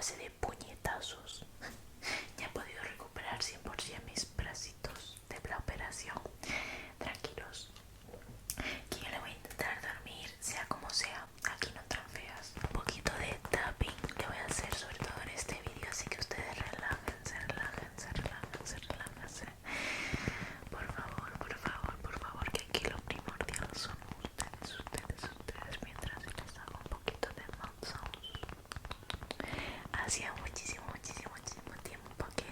base de puñetazos. Ya he podido recuperar 100% mis bracitos de la operación. Tranquilos, que yo le voy a intentar dormir, sea como sea. Aquí no entran feas. Un poquito de tapping le voy a hacer, sobre todo en este vídeo, así que ustedes relájense, relájense, relájense, relájense. Por favor, por favor, por favor, que aquí lo primordial son ustedes, mientras les hago un poquito de mouth sounds. Hacía muchísimo tiempo que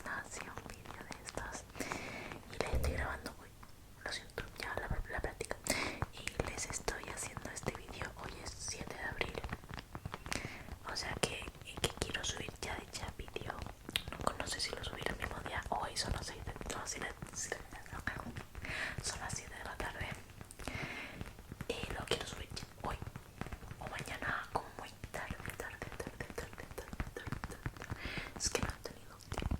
no hacía un vídeo de estos y les estoy grabando, uy, lo siento, ya la práctica, y les estoy haciendo este vídeo. Hoy es 7 de abril, o sea que quiero subir ya vídeo. No sé si lo subiré el mismo día. Hoy son las 6 de, no, son las 7 de la tarde y lo quiero subir ya hoy o mañana, como muy tarde. Es que no he tenido tiempo.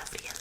fría